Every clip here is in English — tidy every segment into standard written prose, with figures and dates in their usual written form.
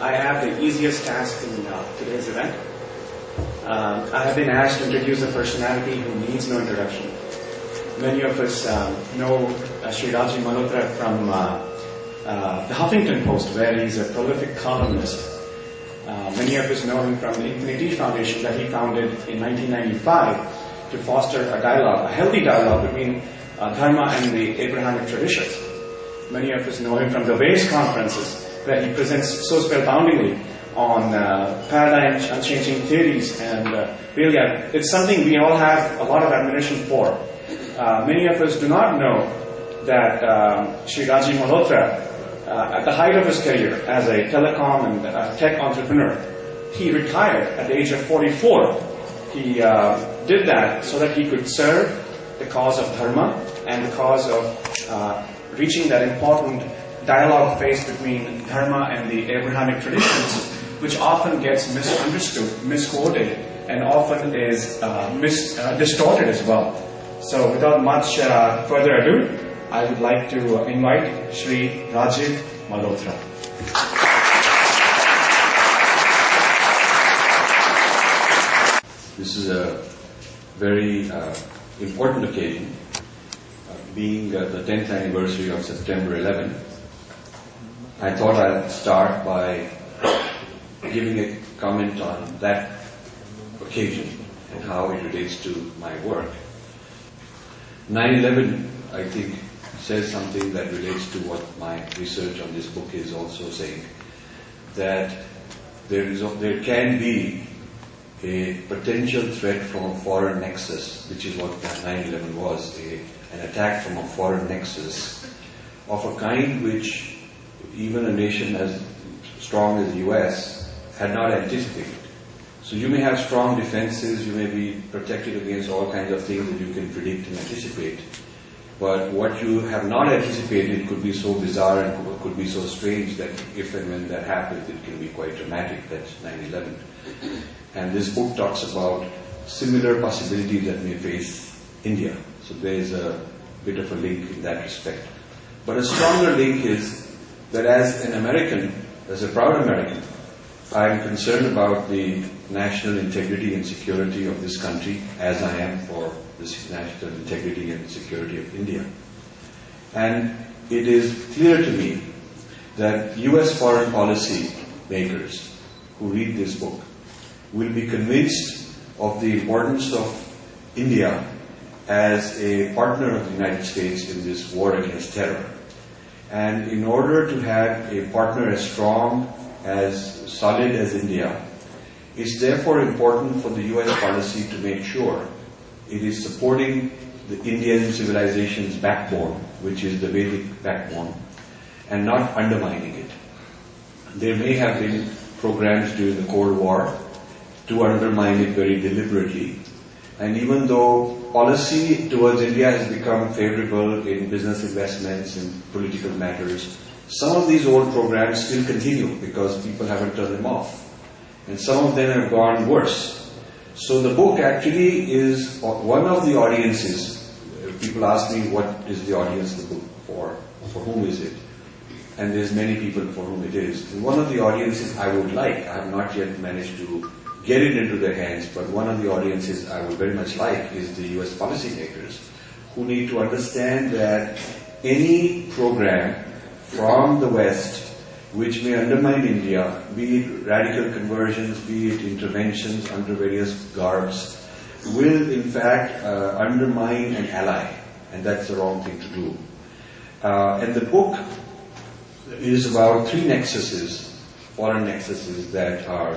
I have the easiest task in today's event. I have been asked to introduce a personality who needs no introduction. Many of us know Sri Rajiv Malhotra from the Huffington Post, where he's a prolific columnist. Many of us know him from the Infinity Foundation that he founded in 1995 to foster a dialogue, a healthy dialogue between Dharma and the Abrahamic traditions. Many of us know him from the various conferences where he presents so spellboundingly on paradigm-changing theories, and really it's something we all have a lot of admiration for. Many of us do not know that Sri Rajiv Malhotra, at the height of his career as a telecom and tech entrepreneur, he retired at the age of 44. He did that so that he could serve the cause of Dharma and the cause of reaching that important dialogue phase between Dharma and the Abrahamic traditions, which often gets misunderstood, misquoted, and often is distorted as well. So without much further ado, I would like to invite Sri Rajiv Malhotra. This is a very important occasion, being the 10th anniversary of September 11. I thought I'd start by giving a comment on that occasion and how it relates to my work. 9/11, I think, says something that relates to what my research on this book is also saying, that there can be a potential threat from a foreign nexus, which is what 9/11 was, an attack from a foreign nexus of a kind which even a nation as strong as the US had not anticipated. So you may have strong defenses, you may be protected against all kinds of things that you can predict and anticipate, but what you have not anticipated could be so bizarre and could be so strange that if and when that happens, it can be quite dramatic. That's 9/11. And this book talks about similar possibilities that may face India. So there is a bit of a link in that respect. But a stronger link is that as an American, as a proud American, I am concerned about the national integrity and security of this country, as I am for the national integrity and security of India. And it is clear to me that US foreign policy makers who read this book will be convinced of the importance of India as a partner of the United States in this war against terror. And in order to have a partner as strong, as solid as India, it's therefore important for the US policy to make sure it is supporting the Indian civilization's backbone, which is the Vedic backbone, and not undermining it. There may have been programs during the Cold War to undermine it very deliberately. And even though policy towards India has become favorable in business investments and political matters, some of these old programs still continue because people haven't turned them off. And some of them have gone worse. So the book actually is one of the audiences. People ask me, what is the audience of the book for? For whom is it? And there's many people for whom it is. And one of the audiences I would like, I have not yet managed to get it into their hands, but one of the audiences I would very much like is the US policymakers, who need to understand that any program from the West which may undermine India, be it radical conversions, be it interventions under various garbs, will in fact undermine an ally, and that's the wrong thing to do. And the book is about three nexuses, foreign nexuses that are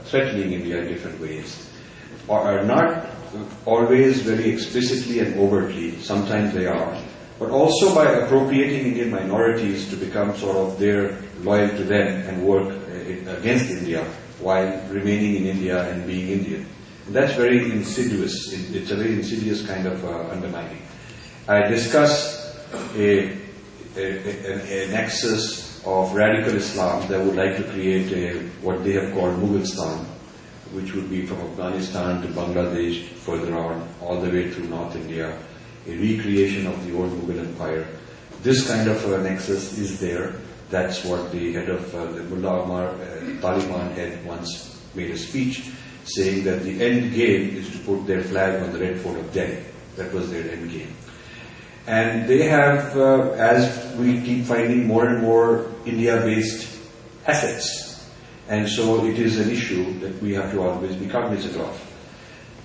threatening India in different ways, or are not always very explicitly and overtly, sometimes they are, but also by appropriating Indian minorities to become sort of they're loyal to them and work against India while remaining in India and being Indian. And that's very insidious. It's a very insidious kind of undermining. I discuss a nexus of radical Islam that would like to create what they have called Mughalistan, which would be from Afghanistan to Bangladesh, further on, all the way through North India, a recreation of the old Mughal Empire. This kind of a nexus is there. That's what the head of the Mullah Omar Taliban head once made a speech saying that the end game is to put their flag on the Red Fort of Delhi. That was their end game. And they have, as we keep finding more and more India-based assets. And so it is an issue that we have to always be cognizant of.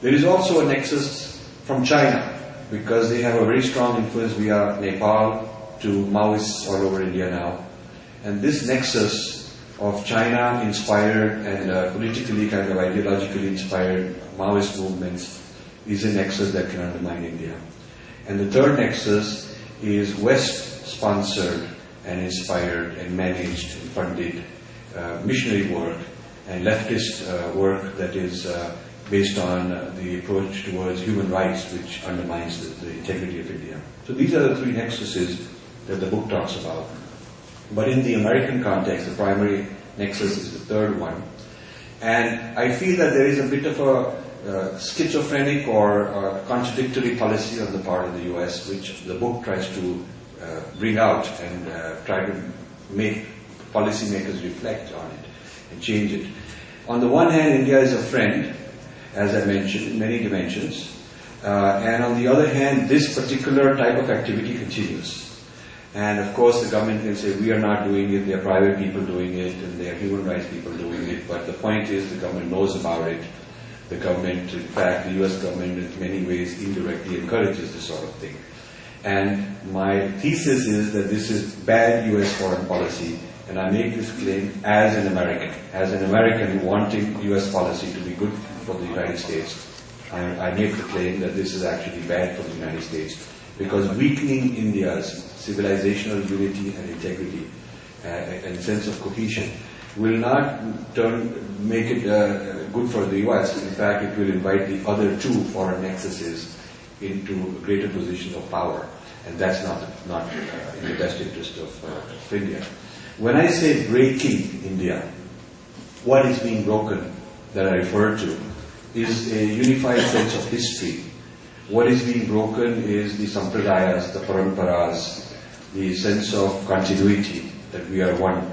There is also a nexus from China, because they have a very strong influence via Nepal to Maoists all over India now. And this nexus of China-inspired and politically kind of ideologically inspired Maoist movements is a nexus that can undermine India. And the third nexus is West-sponsored and inspired and managed and funded missionary work and leftist work that is based on the approach towards human rights, which undermines the integrity of India. So these are the three nexuses that the book talks about. But in the American context, the primary nexus is the third one. And I feel that there is a bit of a schizophrenic or contradictory policy on the part of the US, which the book tries to bring out and try to make policymakers reflect on it and change it. On the one hand, India is a friend, as I mentioned, in many dimensions. And on the other hand, this particular type of activity continues. And of course, the government can say, we are not doing it, there are private people doing it, and there are human rights people doing it. But the point is, the government knows about it. The government, in fact, the US government in many ways indirectly encourages this sort of thing. And my thesis is that this is bad US foreign policy, and I make this claim as an American wanting US policy to be good for the United States. I make the claim that this is actually bad for the United States, because weakening India's civilizational unity and integrity and sense of cohesion will not make it good for the US. In fact, it will invite the other two foreign nexuses into greater positions of power, and that's not in the best interest of India. When I say breaking India, what is being broken that I refer to is a unified sense of history. What is being broken is the sampradayas, the paramparas, the sense of continuity, that we are one.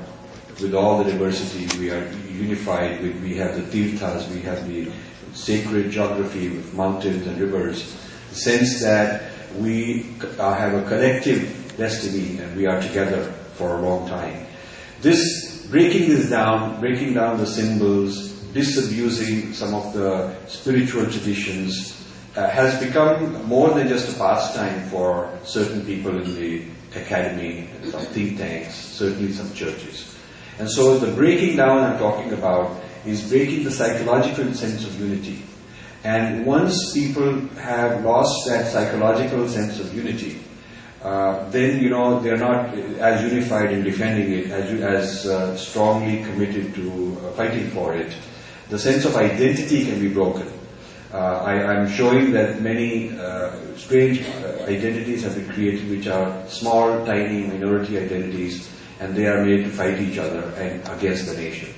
With all the diversity, we are unified. We have the tirthas, we have the sacred geography with mountains and rivers. The sense that we have a collective destiny and we are together for a long time. Breaking down the symbols, disabusing some of the spiritual traditions, has become more than just a pastime for certain people in the academy, some think tanks, certainly some churches. And so the breaking down I'm talking about is breaking the psychological sense of unity. And once people have lost that psychological sense of unity, then they're not as unified in defending it, as strongly committed to fighting for it. The sense of identity can be broken. I'm showing that many strange identities have been created, which are small, tiny, minority identities, and they are made to fight each other and against the nation.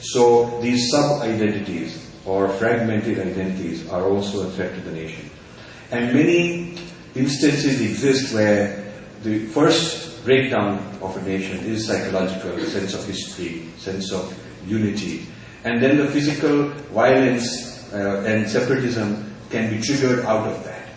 So these sub-identities or fragmented identities are also a threat to the nation. And many instances exist where the first breakdown of a nation is psychological, sense of history, sense of unity, and then the physical violence and separatism can be triggered out of that.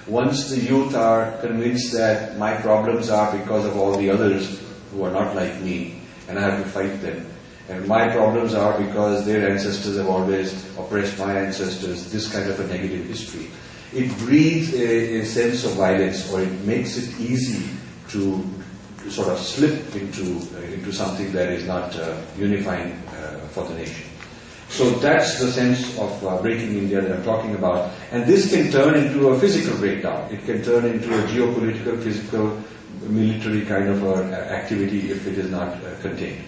Once the youth are convinced that my problems are because of all the others who are not like me, and I have to fight them, and my problems are because their ancestors have always oppressed my ancestors, this kind of a negative history. It breeds a sense of violence, or it makes it easy to sort of slip into something that is not unifying for the nation. So that's the sense of breaking India that I'm talking about. And this can turn into a physical breakdown. It can turn into a geopolitical, physical, military kind of activity if it is not contained.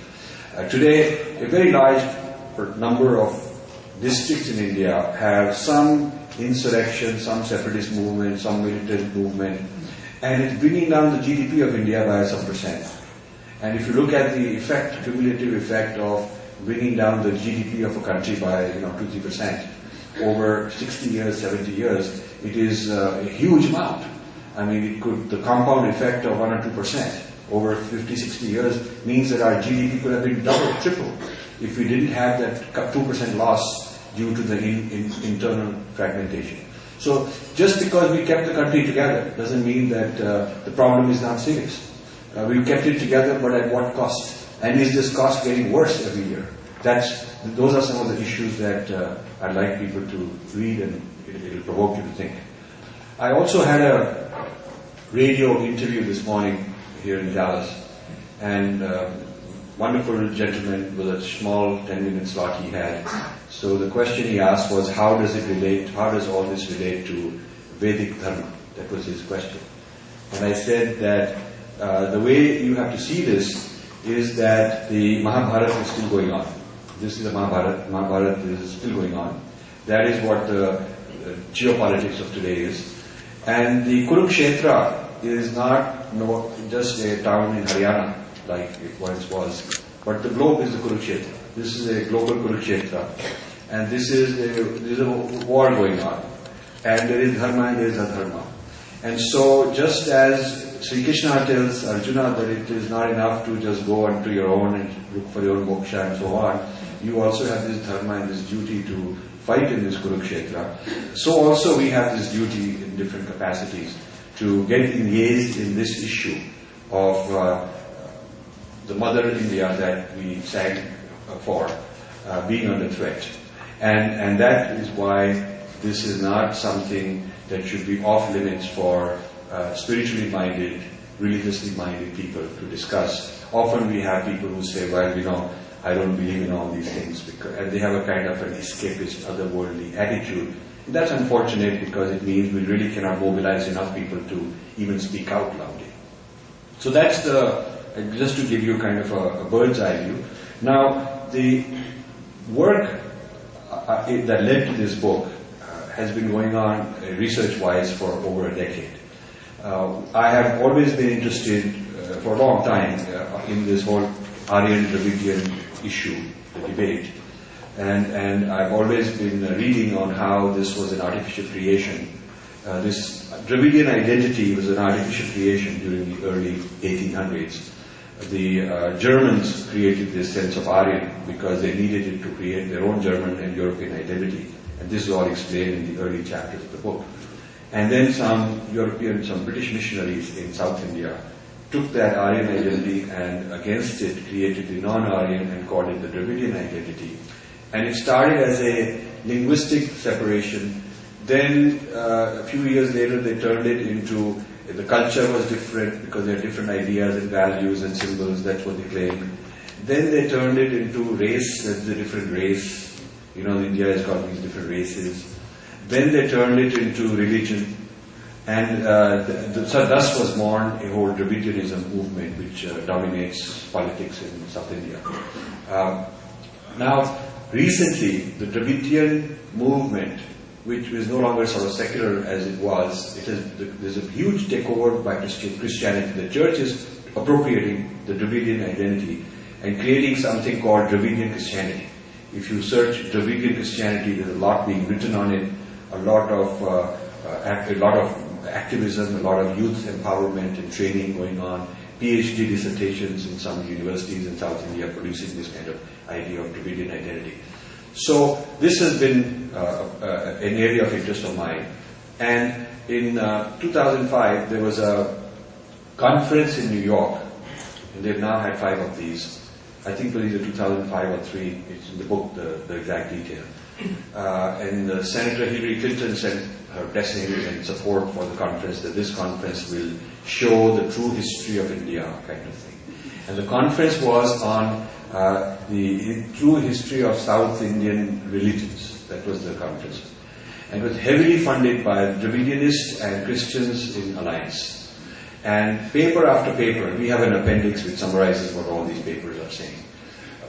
Today, a very large number of districts in India have some insurrection, some separatist movement, some militant movement, and it's bringing down the GDP of India by some percent. And if you look at the effect, cumulative effect of bringing down the GDP of a country by 2-3% over 60 years, 70 years, it is a huge amount. I mean, the compound effect of 1 or 2%. over 50, 60 years means that our GDP could have been double, triple if we didn't have that 2% loss due to the internal fragmentation. So just because we kept the country together doesn't mean that the problem is not serious. We kept it together, but at what cost? And is this cost getting worse every year? Those are some of the issues that I'd like people to read, and it'll provoke you to think. I also had a radio interview this morning here in Dallas, and wonderful gentleman with a small 10-minute slot he had. So the question he asked was, how does all this relate to Vedic Dharma? That was his question. And I said that the way you have to see this is that the Mahabharata is still going on. This is the Mahabharata. Mahabharata is still going on. That is what the geopolitics of today is. And the Kurukshetra is not just a town in Haryana like it once was, but the globe is the Kurukshetra. This is a global Kurukshetra, and this is a war going on, and there is dharma and there is adharma. And so, just as Sri Krishna tells Arjuna that it is not enough to just go onto your own and look for your own moksha and so on, you also have this dharma and this duty to fight in this Kurukshetra. So also we have this duty in different capacities to get engaged in this issue of the Mother India that we sang for being under threat. And that is why this is not something that should be off limits for spiritually minded, religiously minded people to discuss. Often we have people who say, well, I don't believe in all these things, and they have a kind of an escapist, otherworldly attitude. And that's unfortunate because it means we really cannot mobilize enough people to even speak out loudly. So that's just to give you kind of a bird's eye view. Now, the work that led to this book has been going on research-wise for over a decade. I have always been interested for a long time in this whole Aryan-Dravidian issue, the debate. And I've always been reading on how this was an artificial creation. This Dravidian identity was an artificial creation during the early 1800s. The Germans created this sense of Aryan because they needed it to create their own German and European identity. And this is all explained in the early chapters of the book. And then some British missionaries in South India took that Aryan identity and against it created the non-Aryan and called it the Dravidian identity. And it started as a linguistic separation. Then a few years later they turned it into, the culture was different because there are different ideas and values and symbols, that's what they claimed. Then they turned it into race, that's the different race. India has got these different races. Then they turned it into religion. And so thus was born a whole Dravidianism movement which dominates politics in South India. Now, recently, the Dravidian movement, which is no longer sort of secular as it was, there's a huge takeover by Christianity. The church is appropriating the Dravidian identity and creating something called Dravidian Christianity. If you search Dravidian Christianity, there's a lot being written on it, a lot of activism, a lot of youth empowerment and training going on, PhD dissertations in some universities in South India producing this kind of idea of Dravidian identity. So this has been an area of interest of mine. And in 2005, there was a conference in New York, and they've now had 5 of these. I think it was either 2005 or 3. It's in the book, the exact detail. And Senator Hillary Clinton sent her blessing and support for the conference, that this conference will show the true history of India, kind of thing. And the conference was on the true history of South Indian religions. That was the conference. And it was heavily funded by Dravidianists and Christians in alliance. And paper after paper, we have an appendix which summarizes what all these papers are saying.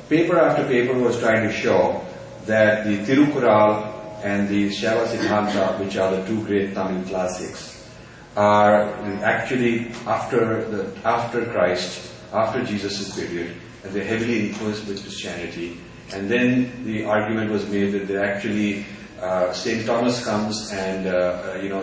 Paper after paper was trying to show that the Tirukural and the Shaiva Siddhanta, which are the 2 great Tamil classics, are actually after Christ, after Jesus' period, and they're heavily influenced with Christianity. And then the argument was made that they actually, St. Thomas comes and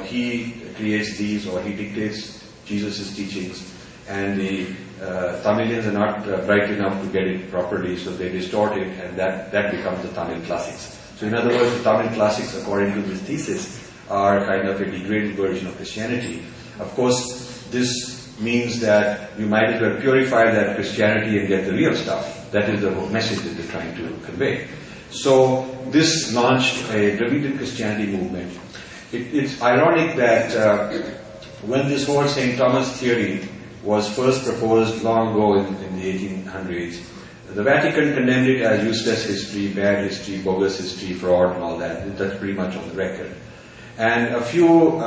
he creates these, or he dictates Jesus' teachings, and the Tamilians are not bright enough to get it properly, so they distort it, and that becomes the Tamil classics. So in other words, the Tamil classics, according to this thesis, are kind of a degraded version of Christianity. Of course, this means that you might as well purify that Christianity and get the real stuff. That is the whole message that they're trying to convey. So this launched a Dravidian Christianity movement. It's ironic that when this whole St. Thomas theory was first proposed long ago in the 1800s, the Vatican condemned it as useless history, bad history, bogus history, fraud and all that. That's pretty much on the record. And a few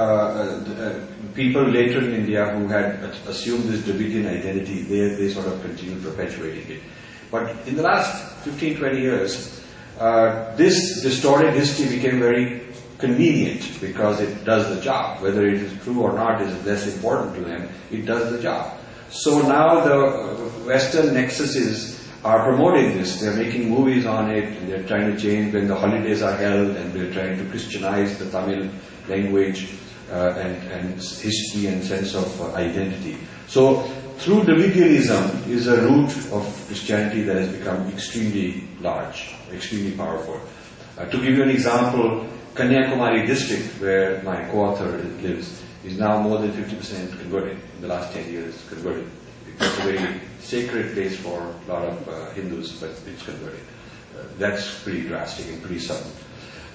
people later in India who had assumed this Dravidian identity, they sort of continued perpetuating it. But in the last 15, 20 years, this distorted history became very convenient because it does the job. Whether it is true or not is less important to them. It does the job. So now the Western nexuses are promoting this. They're making movies on it, and they're trying to change when the holidays are held, and they're trying to Christianize the Tamil language and history and sense of identity. So through Dravidianism is a root of Christianity that has become extremely large, extremely powerful. To give you an example, Kanyakumari district, where my co-author lives, is now more than 50% converted in the last 10 years. Converted. It's a very sacred place for a lot of Hindus, but it's converted. That's pretty drastic and pretty sudden.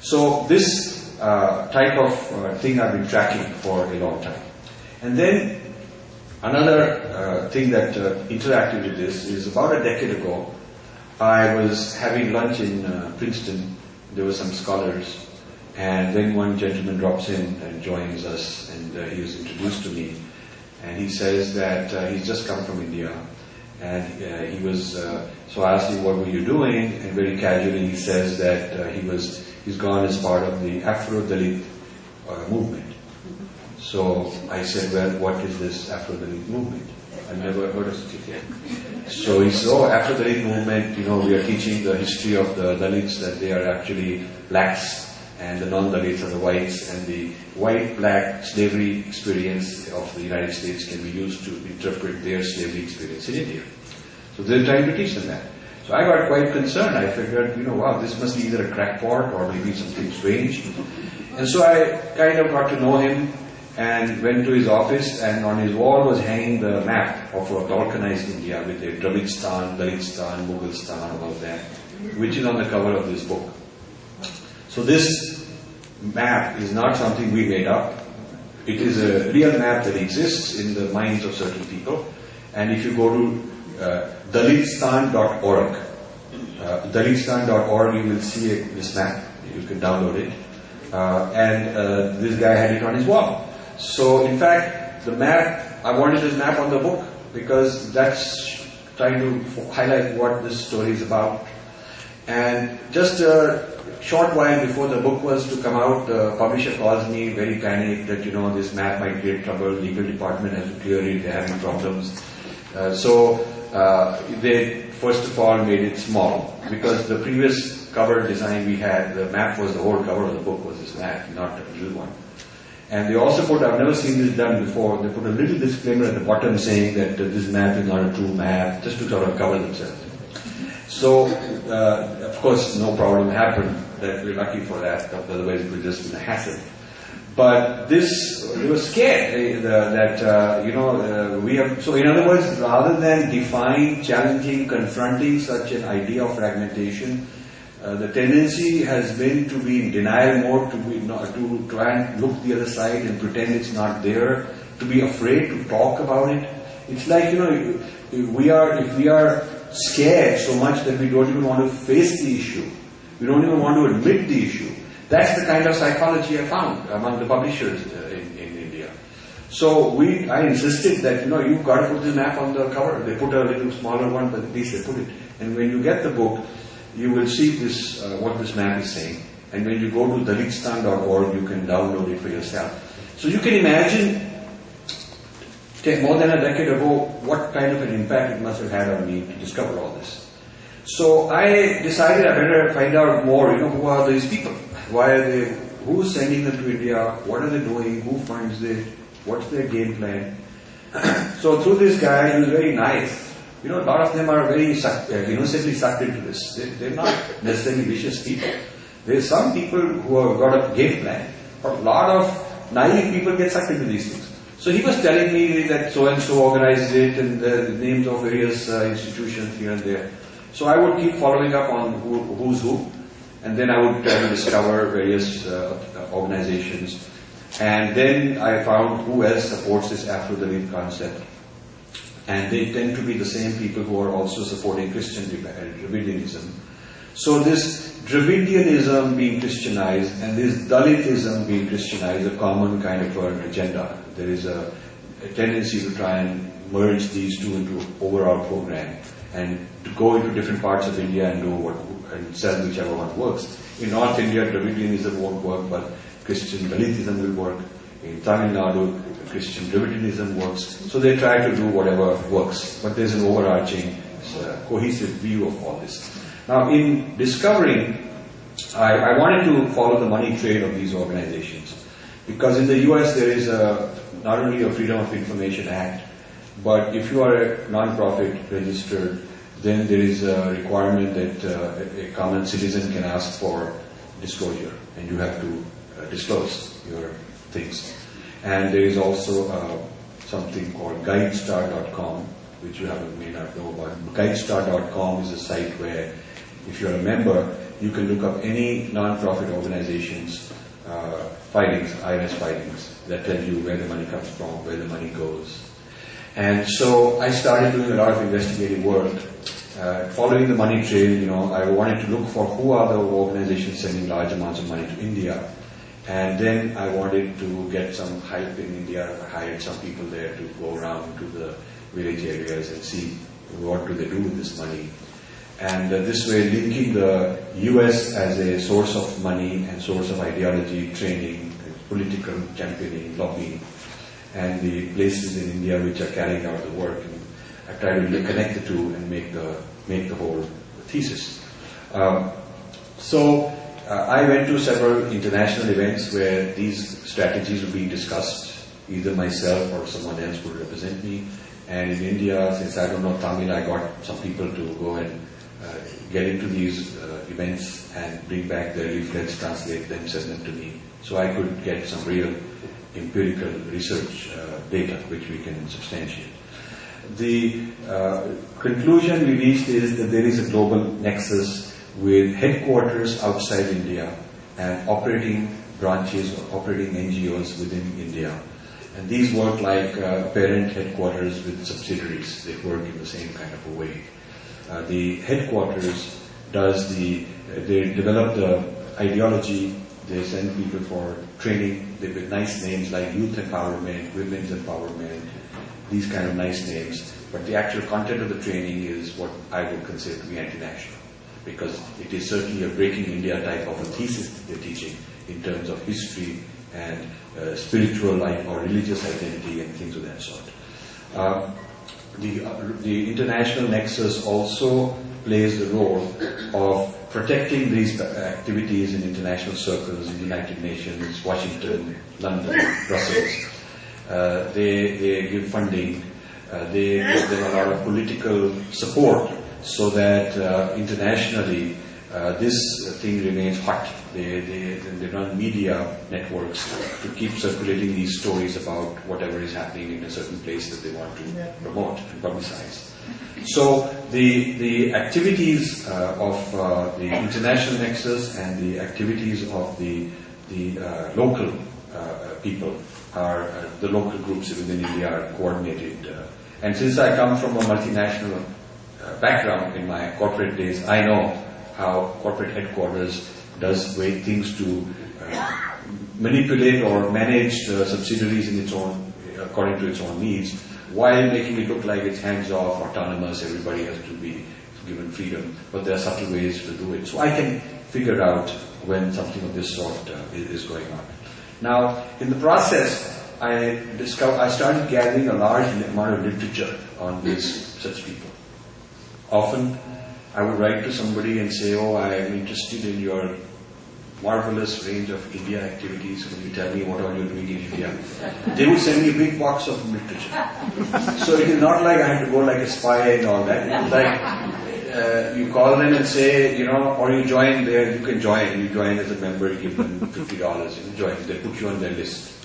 So this type of thing I've been tracking for a long time. And then another thing that interacted with this is about a decade ago, I was having lunch in Princeton. There were some scholars. And then one gentleman drops in and joins us, and he was introduced to me. And he says that he's just come from India. And he was, so I asked him, what were you doing? And very casually he says that he's gone as part of the Afro-Dalit movement. So I said, well, what is this Afro-Dalit movement? I've never heard of such a thing. So he said, oh, Afro-Dalit movement, we are teaching the history of the Dalits, that they are actually blacks, and the non-Dalits are the whites, and the white-black slavery experience of the United States can be used to interpret their slavery experience in India. So they're trying to teach them that. So I got quite concerned. I figured, wow, this must be either a crackpot or maybe something strange. And so I kind of got to know him and went to his office, and on his wall was hanging the map of a balkanized India with a Dravidstan, Dalittstan, Mughalistan, all of that, which is on the cover of this book. So this map is not something we made up. It is a real map that exists in the minds of certain people. And if you go to Dalittstan.org, Dalittstan.org, you will see this map. You can download it. And this guy had it on his wall. So in fact, the map, I wanted this map on the book because that's trying to highlight what this story is about. And just a short while before the book was to come out, the publisher calls me very panicked that, this map might create trouble, legal department has to clear it, they're having problems. So they first of all made it small, because the previous cover design we had, the map was the whole cover of the book was this map, not a real one. And they also put, I've never seen this done before, they put a little disclaimer at the bottom saying that this map is not a true map, just to sort of cover themselves. So, of course, no problem happened. That we're lucky for that, otherwise it would just been a hassle. But they were scared that, we have, so in other words, rather than define, challenging, confronting such an idea of fragmentation, the tendency has been to be in denial mode, to try and look the other side and pretend it's not there, to be afraid to talk about it. It's like, if we are scared so much that we don't even want to face the issue, we don't even want to admit the issue. That's the kind of psychology I found among the publishers in India. So I insisted that, you've got to put this map on the cover. They put a little smaller one, but at least they put it. And when you get the book, you will see this, what this map is saying. And when you go to Dalittstan.org, you can download it for yourself. So you can imagine, more than a decade ago, what kind of an impact it must have had on me to discover all this. So I decided I better find out more, who are these people? Why are they, who's sending them to India? What are they doing? Who funds it? What's their game plan? So through this guy, he was very nice. You know, a lot of them are very innocently sucked into this. They're not necessarily vicious people. There's some people who have got a game plan, but a lot of naive people get sucked into these things. So he was telling me that so-and-so organizes it and the names of various institutions here and there. So I would keep following up on who's who, and then I would try to discover various organizations. And then I found who else supports this Afro-Dalit concept. And they tend to be the same people who are also supporting Christian Dravidianism. So this Dravidianism being Christianized and this Dalitism being Christianized is a common kind of an agenda. There is a tendency to try and merge these two into an overall program and to go into different parts of India and do and sell whichever one works. In North India, Dravidianism won't work, but Christian Dalitism will work. In Tamil Nadu, Christian Dravidianism works. So they try to do whatever works, but there's an overarching cohesive view of all this. Now, in discovering, I wanted to follow the money trail of these organizations, because in the US there is not only a Freedom of Information Act, but if you are a non-profit registered, then there is a requirement that a common citizen can ask for disclosure, and you have to disclose your things. And there is also something called guidestar.com, which you may not know about. Guidestar.com is a site where, if you're a member, you can look up any non-profit organization's filings, IRS filings, that tell you where the money comes from, where the money goes. And so I started doing a lot of investigative work. Following the money trail, I wanted to look for who are the organizations sending large amounts of money to India. And then I wanted to get some help in India. I hired some people there to go around to the village areas and see what do they do with this money. And this way, linking the US as a source of money and source of ideology, training, political championing, lobbying, and the places in India which are carrying out the work. And I try to connect the two and make the whole thesis. I went to several international events where these strategies were being discussed. Either myself or someone else would represent me. And in India, since I don't know Tamil, I got some people to go and get into these events and bring back their leaflets, translate them, send them to me. So I could get some real empirical research data which we can substantiate. The conclusion we reached is that there is a global nexus with headquarters outside India and operating branches or operating NGOs within India. And these work like parent headquarters with subsidiaries. They work in the same kind of a way. The headquarters they develop the ideology, they send people for training, they with nice names like youth empowerment, women's empowerment, these kind of nice names. But the actual content of the training is what I would consider to be anti-national, because it is certainly a breaking India type of a thesis that they're teaching in terms of history and spiritual or religious identity and things of that sort. The international nexus also plays the role of protecting these activities in international circles, in the United Nations, Washington, London, Brussels. They give funding, they give them a lot of political support so that internationally this thing remains hot. They run media networks to keep circulating these stories about whatever is happening in a certain place that they want to promote and publicize. So the activities of the international nexus and the activities of the local people are the local groups within India are coordinated. And since I come from a multinational background in my corporate days, I know how corporate headquarters does things to manipulate or manage subsidiaries in its own, according to its own needs, while making it look like it's hands-off, autonomous, everybody has to be given freedom, but there are subtle ways to do it. So I can figure out when something of this sort is going on. Now, in the process, I started gathering a large amount of literature on such people. Often, I would write to somebody and say, "Oh, I am interested in your marvelous range of India activities. When you tell me what are you doing in India, they would send me a big box of literature. So it is not like I have to go like a spy and all that. It is like you call them and say, you know, or you join there, you can join. You join as a member, you give them $50, you join. They put you on their list.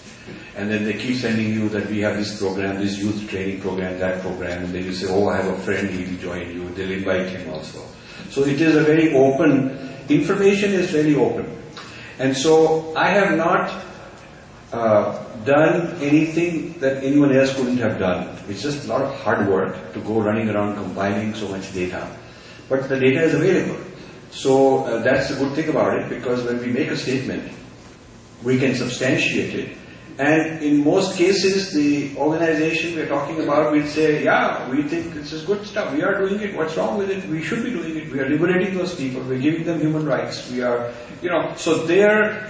And then they keep sending you that we have this program, this youth training program, that program. And then you say, oh, I have a friend, he will join you. They'll invite him also. So it is a very open, information is very open. And so I have not done anything that anyone else couldn't have done. It's just a lot of hard work to go running around compiling so much data. But the data is available. So that's the good thing about it, because when we make a statement, we can substantiate it. And in most cases, the organization we're talking about will say, yeah, we think this is good stuff. We are doing it. What's wrong with it? We should be doing it. We are liberating those people. We're giving them human rights. We are, you know, so their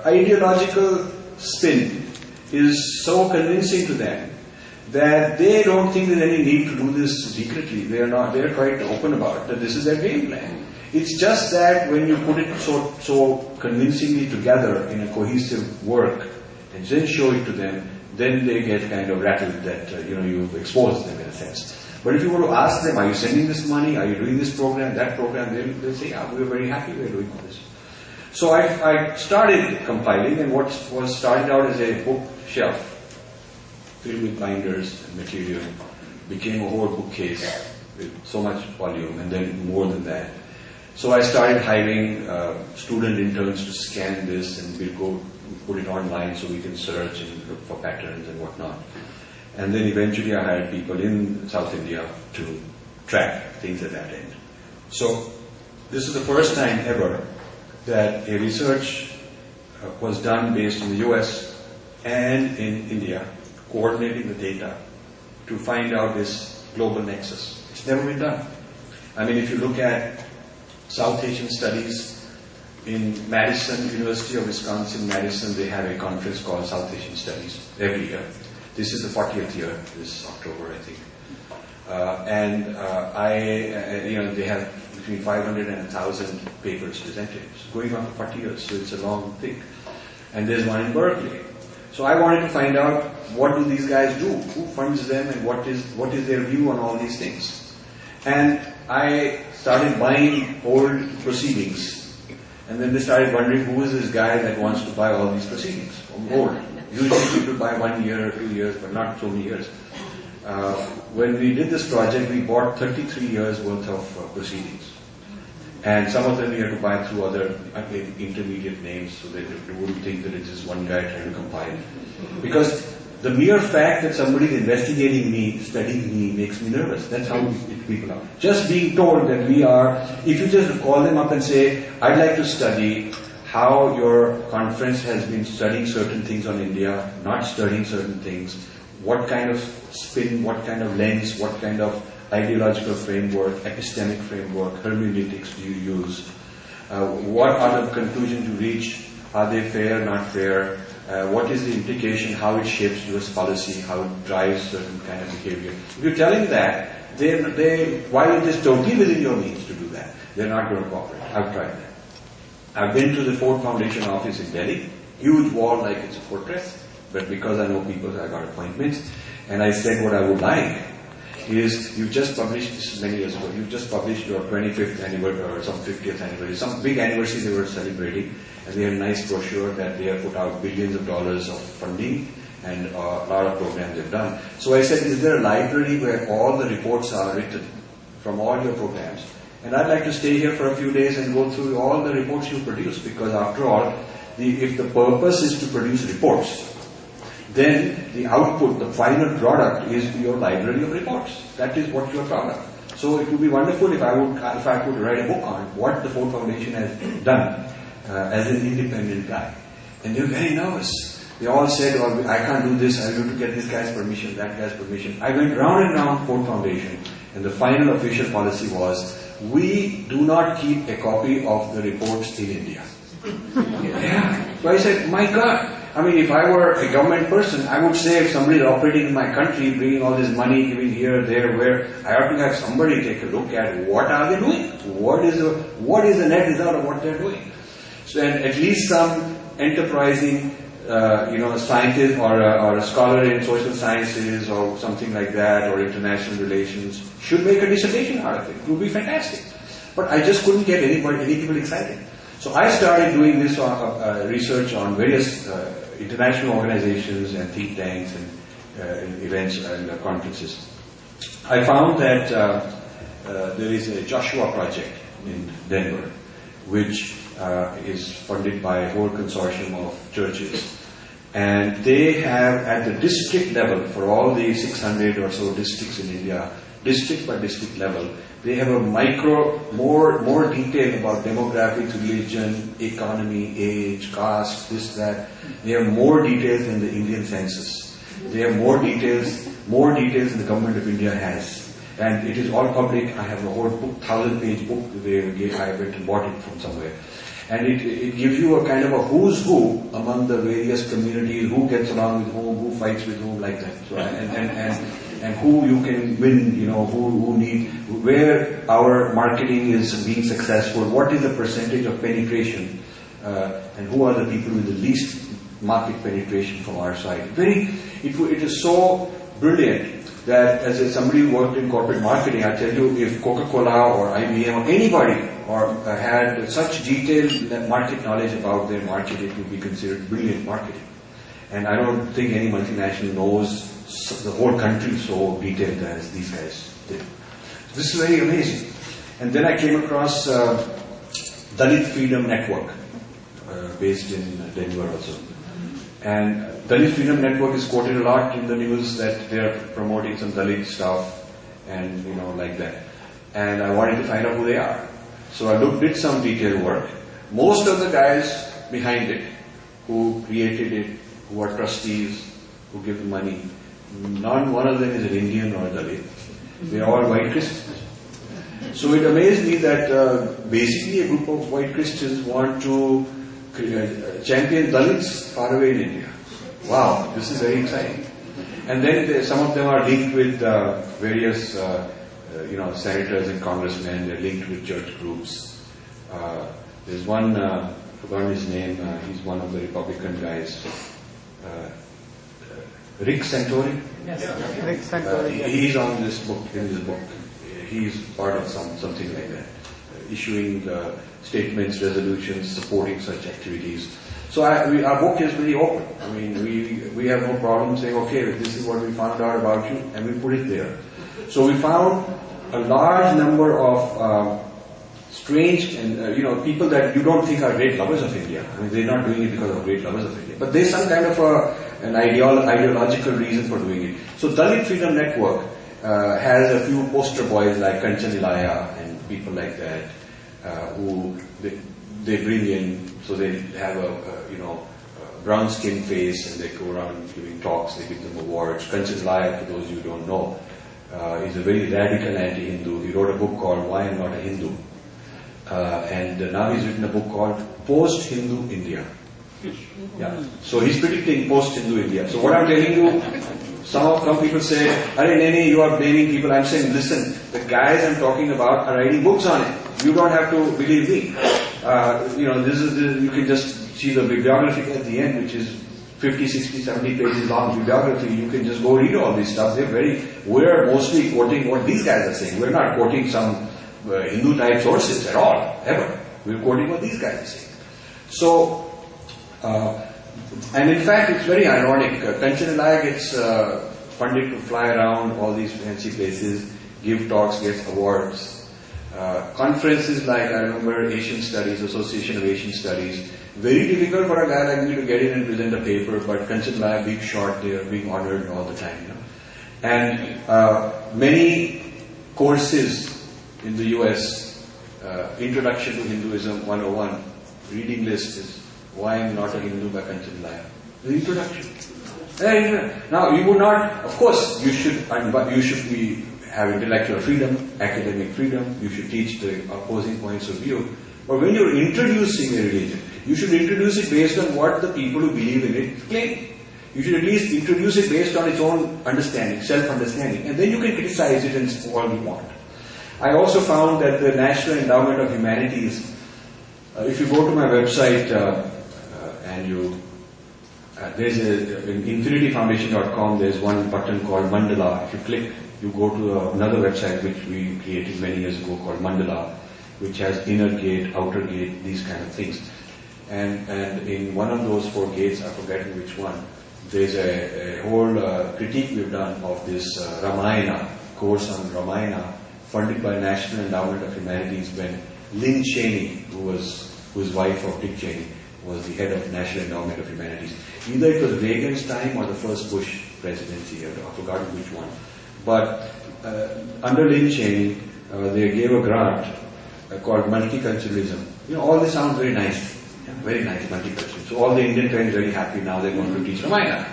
ideological spin is so convincing to them that they don't think there's any need to do this secretly. They're quite open about it, that this is their game plan. It's just that when you put it so convincingly together in a cohesive work, and then show it to them, then they get kind of rattled that you've exposed them in a sense. But if you were to ask them, are you sending this money? Are you doing this program, that program? They'll say, yeah, we're very happy we're doing all this. So I started compiling, and what was started out as a bookshelf filled with binders and material became a whole bookcase with so much volume, and then more than that. So I started hiring student interns to scan this, and we'll go put it online so we can search and look for patterns and whatnot. And then eventually I hired people in South India to track things at that end. So this is the first time ever that a research was done based in the US and in India, coordinating the data to find out this global nexus. It's never been done. I mean, if you look at South Asian studies, in Madison, University of Wisconsin, Madison, they have a conference called South Asian Studies every year. This is the 40th year, this October, I think. They have between 500 and 1,000 papers presented. It's going on for 40 years, so it's a long thing. And there's one in Berkeley. So I wanted to find out, what do these guys do? Who funds them, and what is their view on all these things? And I started buying old proceedings. And then they started wondering, who is this guy that wants to buy all these proceedings from old? Usually people buy 1 year or 2 years, but not so many years. When we did this project, we bought 33 years worth of proceedings. And some of them we had to buy through other intermediate names, so that they wouldn't think that it's just one guy trying to compile. Because the mere fact that somebody is investigating me, studying me, makes me nervous. That's how people are. Just being told that we are, if you just call them up and say, I'd like to study how your conference has been studying certain things on India, not studying certain things, what kind of spin, what kind of lens, what kind of ideological framework, epistemic framework, hermeneutics do you use, what are the conclusions you reach, are they fair, not fair, what is the implication, how it shapes US policy, how it drives certain kind of behavior. If you tell him that, while it is totally within your means to do that, they're not going to cooperate. I've tried that. I've been to the Ford Foundation office in Delhi, huge wall like it's a fortress, but because I know people, I got appointments, and I said what I would like is, you've just published, this is many years ago, you've just published your 25th anniversary or some 50th anniversary, some big anniversary they were celebrating, and they had a nice brochure that they have put out billions of dollars of funding and a lot of programs they've done. So I said, is there a library where all the reports are written from all your programs? And I'd like to stay here for a few days and go through all the reports you produce, because after all, if the purpose is to produce reports, then the output, the final product is your library of reports. That is what you are proud of. So it would be wonderful if I could write a book on what the Ford Foundation has done as an independent guy. And they're very nervous. They all said, oh, I can't do this, I have to get this guy's permission, that guy's permission. I went round and round Ford Foundation, and the final official policy was, we do not keep a copy of the reports in India. Yeah. So I said, my God. I mean, if I were a government person, I would say, if somebody is operating in my country, bringing all this money, giving here, there, where, I have to have somebody take a look at what are they doing? What is the net result of what they're doing? So, and at least some enterprising, scientist or a scholar in social sciences or something like that, or international relations, should make a dissertation out of it. It would be fantastic. But I just couldn't get any people excited. So I started doing this research on various international organizations and think tanks and events and conferences. I found that there is a Joshua Project in Denver, which is funded by a whole consortium of churches. And they have, at the district level, for all the 600 or so districts in India, district by district level, they have a more detail about demographics, religion, economy, age, caste, this, that. They have more details than the Indian census. They have more details than the government of India has. And it is all public. I have a whole book, 1,000-page book. I went and bought it from somewhere. And it gives you a kind of a who's who among the various communities, who gets along with whom, who fights with whom, like that. So, and who you can win, who need, where our marketing is being successful, what is the percentage of penetration, and who are the people with the least market penetration from our side. It is so brilliant that as somebody who worked in corporate marketing, I tell you, if Coca-Cola or IBM or anybody had such detailed market knowledge about their market, it would be considered brilliant marketing. And I don't think any multinational knows the whole country so detailed as these guys did. This is very amazing. And then I came across Dalit Freedom Network, based in Denver also. And Dalit Freedom Network is quoted a lot in the news that they are promoting some Dalit stuff and like that. And I wanted to find out who they are. So I did some detailed work. Most of the guys behind it, who created it, who are trustees, who give the money, not one of them is an Indian or a Dalit. They are all white Christians. So it amazed me that basically a group of white Christians want to champion Dalits far away in India. Wow, this is very exciting. And then some of them are linked with various senators and congressmen. They're linked with church groups. There's one, I've forgotten his name, he's one of the Republican guys. Rick Santori? Yes, Rick Santori. He's on in this book. He's part of something like that, issuing statements, resolutions, supporting such activities. So our book is very open. I mean, we have no problem saying, okay, this is what we found out about you, and we put it there. So we found a large number of strange and people that you don't think are great lovers of India. I mean, they're not doing it because of great lovers of India, but there's some kind of an ideological reason for doing it. So Dalit Freedom Network has a few poster boys like Kanchan Ilaya and people like that who they bring in. So they have a brown skin face and they go around giving talks. They give them awards. Kanchan Ilaya, for those you who don't know, is a very radical anti-Hindu. He wrote a book called Why I'm Not a Hindu. And now he's written a book called Post-Hindu India. Yeah. So he's predicting post-Hindu India. So what I'm telling you, some people say, Arey Nene, you are blaming people. I'm saying, listen, the guys I'm talking about are writing books on it. You don't have to believe me. You can just see the bibliography at the end, which is 50, 60, 70 pages long bibliography. You can just go read all this stuff. We're mostly quoting what these guys are saying. We're not quoting some Hindu type sources at all, ever. We're quoting what these guys are saying. So, and in fact, it's very ironic. Kanchan Ilaya gets funded to fly around all these fancy places, give talks, gets awards. Conferences like, I remember, Asian Studies, Association of Asian Studies. Very difficult for a guy like me to get in and present a paper, but Kanchan Ilaya, big shot, they are being honored all the time. And many courses in the US, Introduction to Hinduism 101, reading list is Why I'm Not a Hindu by Kanchan Ilaya. The introduction. Now, you would not, of course, you should have intellectual freedom, academic freedom, you should teach the opposing points of view. But when you're introducing a religion, you should introduce it based on what the people who believe in it claim. You should at least introduce it based on its own understanding, self-understanding, and then you can criticize it and all you want. I also found that the National Endowment of Humanities If you go to my website and you there's in infinityfoundation.com, there's one button called Mandala. If you click, you go to another website which we created many years ago called Mandala, which has inner gate, outer gate, these kind of things. And in one of those 4 gates, I've forgotten which one, there's a whole critique we've done of this Ramayana, course on Ramayana, funded by National Endowment of Humanities when Lynn Cheney, who was wife of Dick Cheney, was the head of National Endowment of Humanities. Either it was Reagan's time or the first Bush presidency, I've forgotten which one. But under Lynn Cheney, they gave a grant called multiculturalism. You know, all this sounds very nice. Very nice, multicultural. So all the Indian parents are very happy now they're going to teach Ramayana.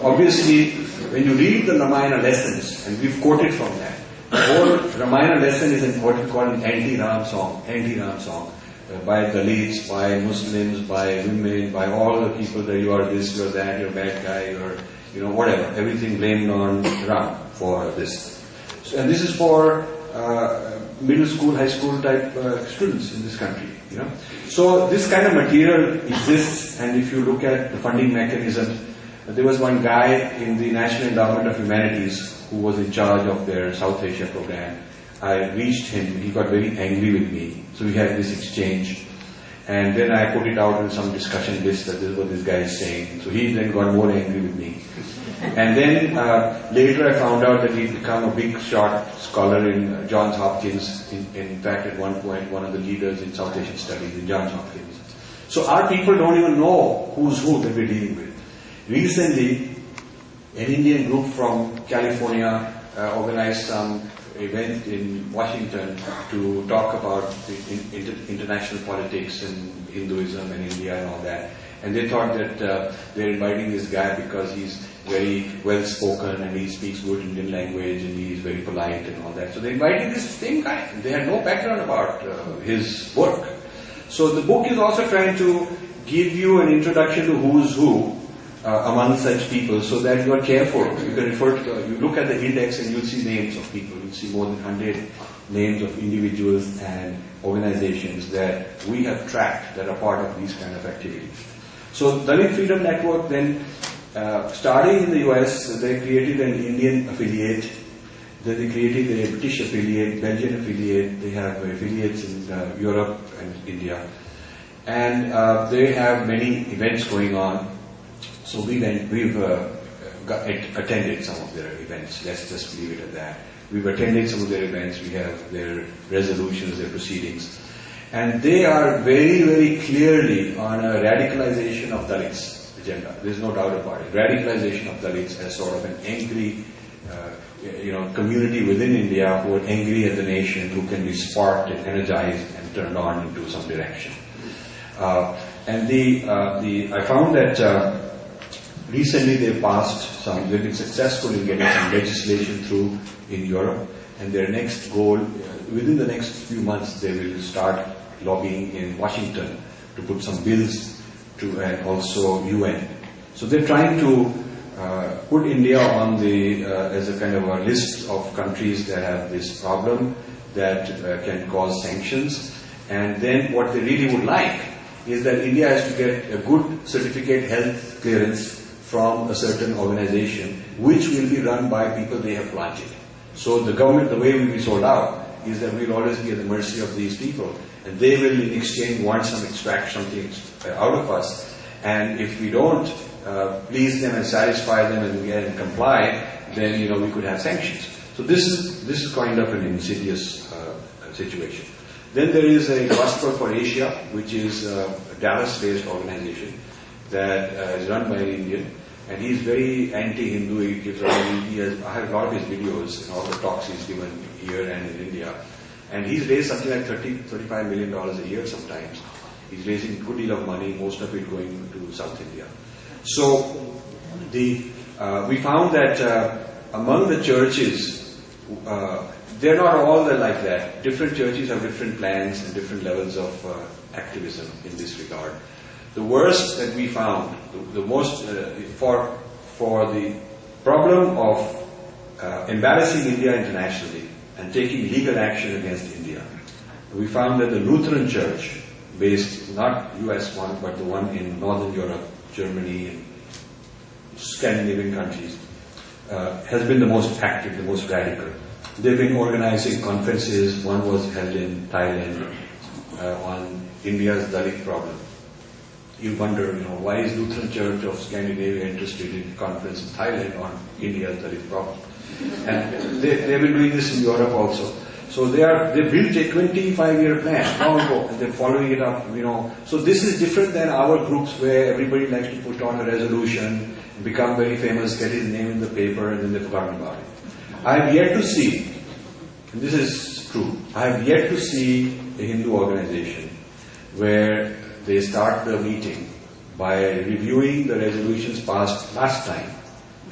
Obviously, when you read the Ramayana lessons, and we've quoted from that, the whole Ramayana lesson is what we call an anti-Ram song, by Dalits, by Muslims, by women, by all the people that you are this, you're that, you're a bad guy, you're, whatever. Everything blamed on Ram for this. So, and this is for middle school, high school type students in this country. So this kind of material exists, and if you look at the funding mechanism, there was one guy in the National Endowment of Humanities who was in charge of their South Asia program. I reached him, he got very angry with me, so we had this exchange, and then I put it out in some discussion list that this is what this guy is saying, so he then got more angry with me. And then later I found out that he'd become a big shot scholar in Johns Hopkins. In fact, at one point, one of the leaders in South Asian studies in Johns Hopkins. So our people don't even know who's who that we're dealing with. Recently, an Indian group from California organized some event in Washington to talk about the international politics and Hinduism and India and all that. And they thought that they're inviting this guy because he's very well spoken and he speaks good Indian language and he's very polite and all that. So they're inviting this same guy. They had no background about his work. So the book is also trying to give you an introduction to who's who among such people, so that you are careful. You can refer to, you look at the index and you'll see names of people. You'll see more than 100 names of individuals and organizations that we have tracked that are part of these kind of activities. So Dalit Freedom Network then, starting in the US, they created an Indian affiliate, then they created a British affiliate, Belgian affiliate, they have affiliates in Europe and India. And they have many events going on. So we've attended some of their events, let's just leave it at that. We've attended some of their events, we have their resolutions, their proceedings. And they are very, very clearly on a radicalization of Dalits agenda. There's no doubt about it. Radicalization of Dalits as sort of an angry, community within India who are angry at the nation, who can be sparked and energized and turned on into some direction. I found that recently they've been successful in getting some legislation through in Europe, and their next goal, within the next few months, they will start lobbying in Washington to put some bills to, and also UN. So they're trying to put India on the as a kind of a list of countries that have this problem that can cause sanctions. And then what they really would like is that India has to get a good certificate health clearance from a certain organization, which will be run by people they have planted. So the government, the way we'll be sold out, is that we'll always be at the mercy of these people, and they will in exchange want some extract something out of us. And if we don't please them and satisfy them and comply, then we could have sanctions. So this is kind of an insidious situation. Then there is a Gospel for Asia, which is a Dallas-based organization that is run by an Indian, and he's very anti-Hindu. I have a lot of his videos and all the talks he's given here and in India, and he's raised something like $35 million a year sometimes. He's raising a good deal of money, most of it going to South India. So we found that among the churches, they're not all like that. Different churches have different plans and different levels of activism in this regard. The worst that we found, the most for the problem of embarrassing India internationally and taking legal action against India, we found that the Lutheran Church based, not US one, but the one in Northern Europe, Germany, and Scandinavian countries, has been the most active, the most radical. They've been organizing conferences. One was held in Thailand on India's Dalit problem. You wonder, why is Lutheran Church of Scandinavia interested in a conference in Thailand on India's Dalit problem? And they've been doing this in Europe also. So they built a 25-year plan long ago, and they're following it up. So this is different than our groups where everybody likes to put on a resolution, become very famous, get his name in the paper, and then they've forgotten about it. I have yet to see, and this is true, I have yet to see a Hindu organization where they start the meeting by reviewing the resolutions passed last time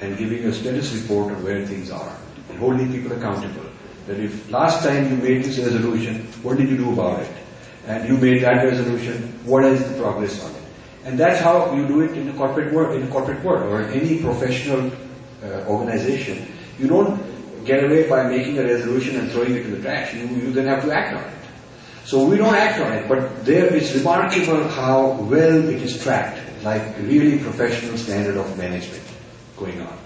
and giving a status report of where things are and holding people accountable. That if last time you made this resolution, what did you do about it? And you made that resolution, what is the progress on it? And that's how you do it in the corporate world, or in any professional organization. You don't get away by making a resolution and throwing it in the trash. You then have to act on it. So we don't act on it, but there it's remarkable how well it is tracked, like really professional standard of management going on.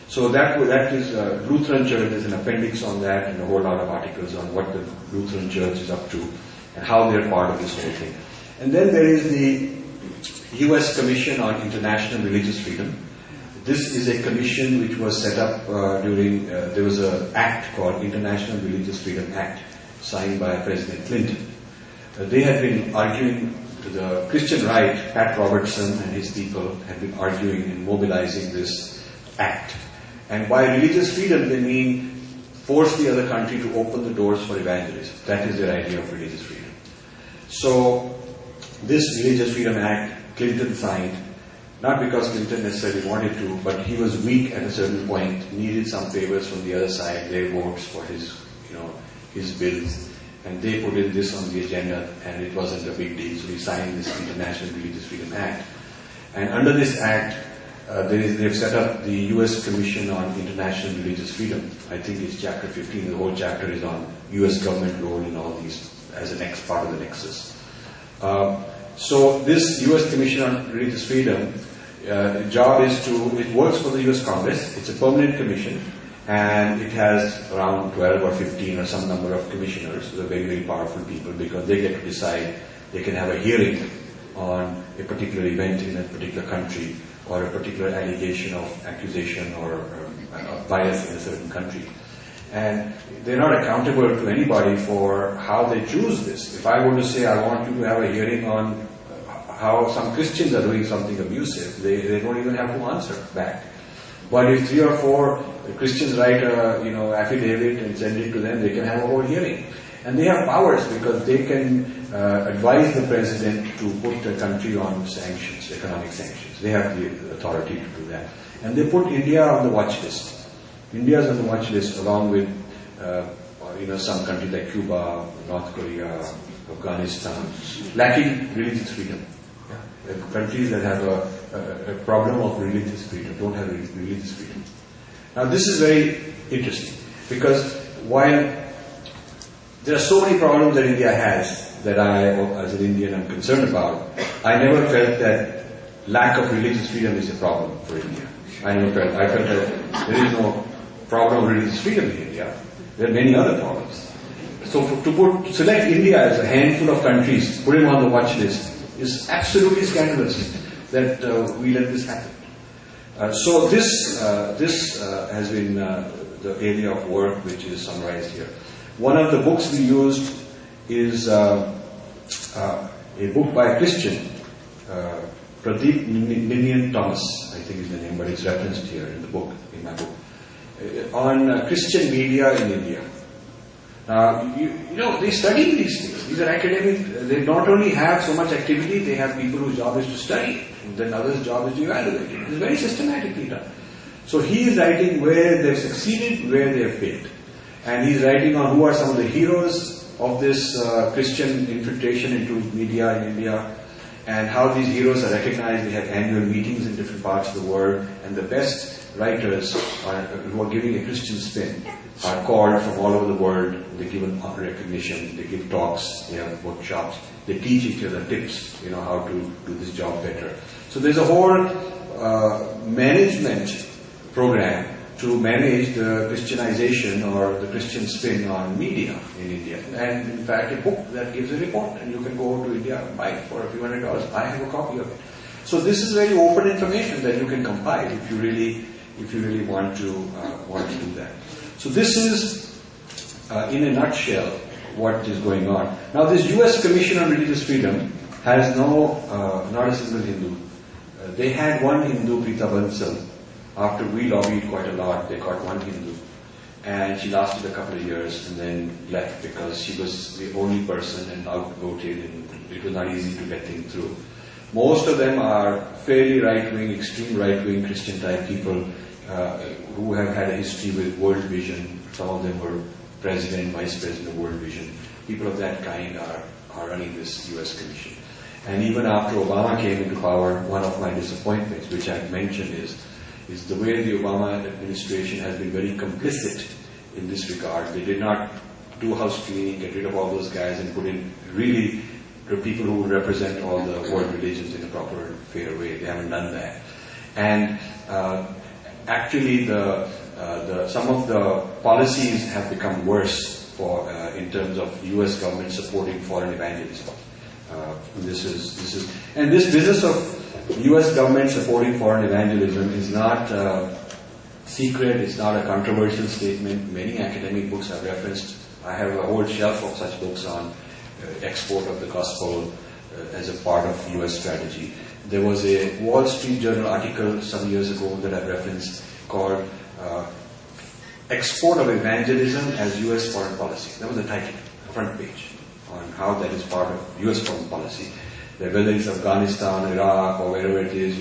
So that is Lutheran Church. There's an appendix on that and a whole lot of articles on what the Lutheran Church is up to and how they're part of this whole thing. And then there is the U.S. Commission on International Religious Freedom. This is a commission which was set up during, there was an act called International Religious Freedom Act signed by President Clinton. They had been arguing, the Christian right, Pat Robertson and his people had been arguing and mobilizing this act. And by religious freedom, they mean force the other country to open the doors for evangelism. That is their idea of religious freedom. So, this Religious Freedom Act, Clinton signed, not because Clinton necessarily wanted to, but he was weak at a certain point, needed some favors from the other side, their votes for his bills, and they put in this on the agenda, and it wasn't a big deal, so he signed this International Religious Freedom Act. And under this act, they've set up the U.S. Commission on International Religious Freedom. I think it's chapter 15. The whole chapter is on U.S. government role in all these as a next part of the nexus. So this U.S. Commission on Religious Freedom, job is it works for the U.S. Congress. It's a permanent commission, and it has around 12 or 15 or some number of commissioners. They're very, very powerful people because they get to decide. They can have a hearing on a particular event in a particular country, or a particular accusation or bias in a certain country. And they're not accountable to anybody for how they choose this. If I were to say I want you to have a hearing on how some Christians are doing something abusive, they don't even have to answer back. But if 3 or 4 Christians write a affidavit and send it to them, they can have a whole hearing. And they have powers because they can advise the president to put the country on sanctions, economic sanctions. They have the authority to do that. And they put India on the watch list. India is on the watch list along with some countries like Cuba, North Korea, Afghanistan, lacking religious freedom. Yeah. Countries that have a problem of religious freedom, don't have religious freedom. Now this is very interesting because while there are so many problems that India has that I, as an Indian, am concerned about, I never felt that lack of religious freedom is a problem for India. I felt that there is no problem of religious freedom in India. There are many other problems. So to select India as a handful of countries, put it on the watch list, is absolutely scandalous that we let this happen. So this has been the area of work which is summarized here. One of the books we used is a book by a Christian, Pradeep Ninian Thomas, I think is the name, but it's referenced here in the book, in my book, on Christian media in India. Now, they study these things. These are academic. They not only have so much activity, they have people whose job is to study, and then others' job is to evaluate it. It's very systematically done. So he is writing where they've succeeded, where they have failed. And he's writing on who are some of the heroes of this Christian infiltration into media in India, and how these heroes are recognized. They have annual meetings in different parts of the world, and the best writers who are giving a Christian spin are called from all over the world. They're given recognition, they give talks, they have workshops, they teach each other tips, how to do this job better. So there's a whole management program to manage the Christianization or the Christian spin on media in India. And in fact, a book that gives a report, and you can go to India and buy it for a few $100. I have a copy of it. So this is very open information that you can compile if you really want to do that. So this is, in a nutshell, what is going on. Now, this U.S. Commission on Religious Freedom has not a single Hindu. They had one Hindu, Preeta Bansal. After we lobbied quite a lot, they got one Hindu. And she lasted a couple of years and then left because she was the only person and outvoted, and it was not easy to get things through. Most of them are fairly right-wing, extreme right-wing Christian-type people who have had a history with World Vision. Some of them were president, vice president of World Vision. People of that kind are running this U.S. Commission. And even after Obama came into power, one of my disappointments, which I've mentioned, is the way the Obama administration has been very complicit in this regard. They did not do house cleaning, get rid of all those guys and put in really the people who would represent all the world religions in a proper, fair way. They haven't done that. And actually some of the policies have become worse in terms of U.S. government supporting foreign evangelism. This business of U.S. government supporting foreign evangelism is not secret, it's not a controversial statement. Many academic books have referenced. I have a whole shelf of such books on export of the gospel as a part of U.S. strategy. There was a Wall Street Journal article some years ago that I referenced called Export of Evangelism as U.S. Foreign Policy. That was the title, front page, on how that is part of U.S. foreign policy. Whether it's Afghanistan, Iraq, or wherever it is,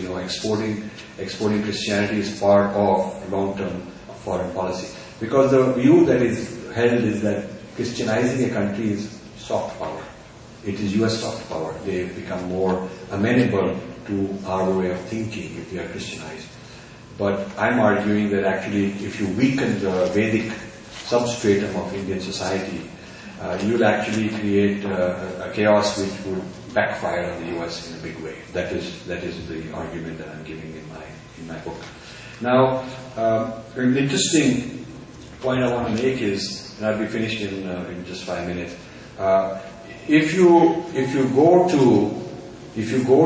exporting Christianity is part of long-term foreign policy. Because the view that is held is that Christianizing a country is soft power. It is U.S. soft power. They become more amenable to our way of thinking if they are Christianized. But I'm arguing that actually, if you weaken the Vedic substratum of Indian society, you'll actually create a chaos which would backfire on the U.S. in a big way. That is the argument that I'm giving in my book. Now, an interesting point I want to make is, and I'll be finished in just 5 minutes. If you go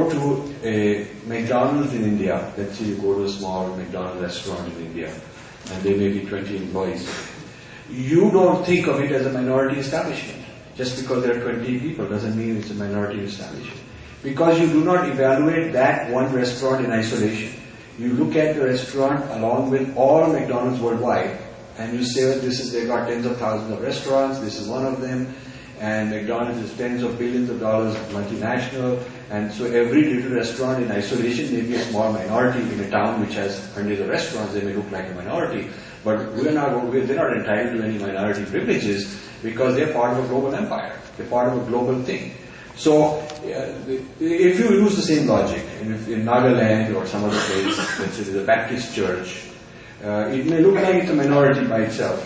to a McDonald's in India, let's say you go to a small McDonald's restaurant in India, and there may be 20 employees, you don't think of it as a minority establishment. Just because there are 20 people doesn't mean it's a minority establishment. Because you do not evaluate that one restaurant in isolation. You look at the restaurant along with all McDonald's worldwide, and you say, they've got tens of thousands of restaurants, this is one of them, and McDonald's is tens of billions of dollars multinational, and so every little restaurant in isolation may be a small minority in a town which has hundreds of restaurants. They may look like a minority, but they're not entitled to any minority privileges because they're part of a global empire. They're part of a global thing. So if you use the same logic, and if in Nagaland or some other place, let's say there's a Baptist church, it may look like it's a minority by itself.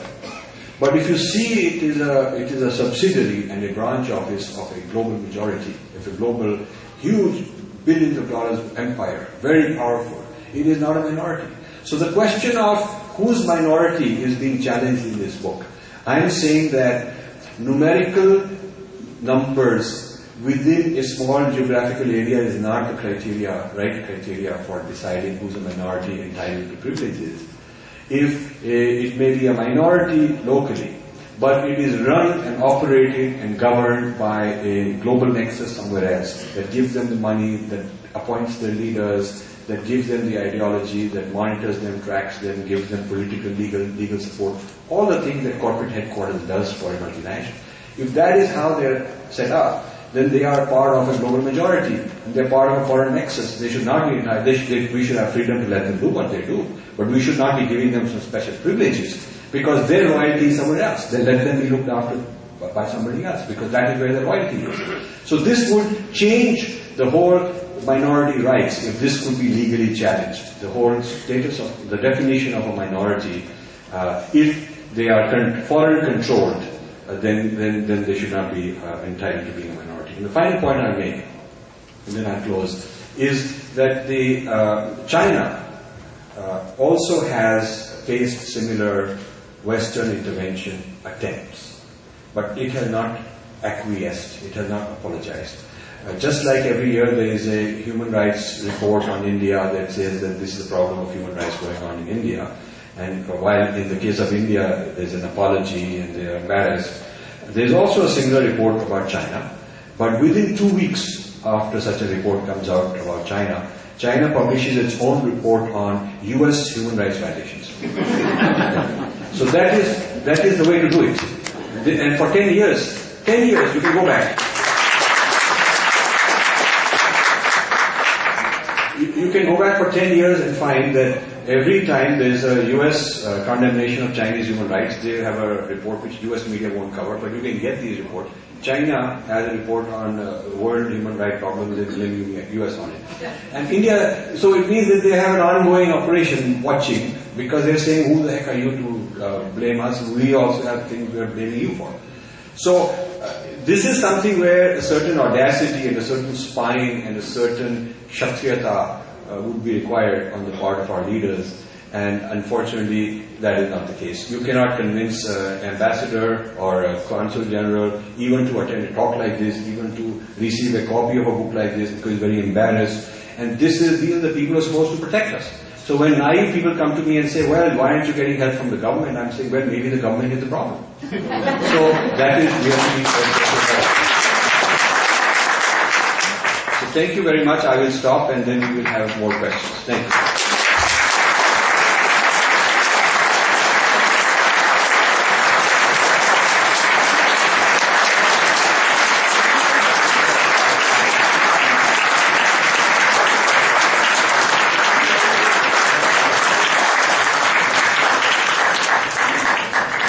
But if you see it is a subsidiary and a branch of a global majority, of a global, huge, billions of dollars empire, very powerful, it is not a minority. So the question of whose minority is being challenged in this book. I am saying that numerical numbers within a small geographical area is not the right criteria for deciding who's a minority entitled to privileges. If it may be a minority locally, but it is run and operated and governed by a global nexus somewhere else that gives them the money, that appoints their leaders, that gives them the ideology, that monitors them, tracks them, gives them political, legal support, all the things that corporate headquarters does for a multinational. If that is how they're set up, then they are part of a global majority, and they're part of a foreign nexus. They should not be entitled. We should have freedom to let them do what they do, but we should not be giving them some special privileges because their royalty is somewhere else. Then let them be looked after by somebody else because that is where the royalty is. So this would change the whole minority rights if this could be legally challenged. The whole status of the definition of a minority, if they are foreign controlled, then they should not be entitled to being a minority. And the final point I'll make, and then I'll close, is that China also has faced similar Western intervention attempts, but it has not acquiesced, it has not apologized. Just like every year there is a human rights report on India that says that this is the problem of human rights going on in India, and while in the case of India there's an apology and they are embarrassed, there's also a similar report about China, but within 2 weeks after such a report comes out about China, China publishes its own report on US human rights violations. So that is the way to do it. And for 10 years, you can go back. You can go back for 10 years and find that every time there's a US condemnation of Chinese human rights, they have a report which US media won't cover, but you can get these reports. China has a report on world human rights problems and blaming US on it. And India, so it means that they have an ongoing operation watching, because they're saying, who the heck are you to blame us? We also have things we're blaming you for. So this is something where a certain audacity and a certain spine and a certain kshatriyata would be required on the part of our leaders, and unfortunately that is not the case. You cannot convince an ambassador or a consul general even to attend a talk like this, even to receive a copy of a book like this, because he's very embarrassed. And these are the people who are supposed to protect us. So when naive people come to me and say, well, why aren't you getting help from the government? I'm saying, well, maybe the government is the problem. So that is really... So thank you very much. I will stop and then we will have more questions. Thank you.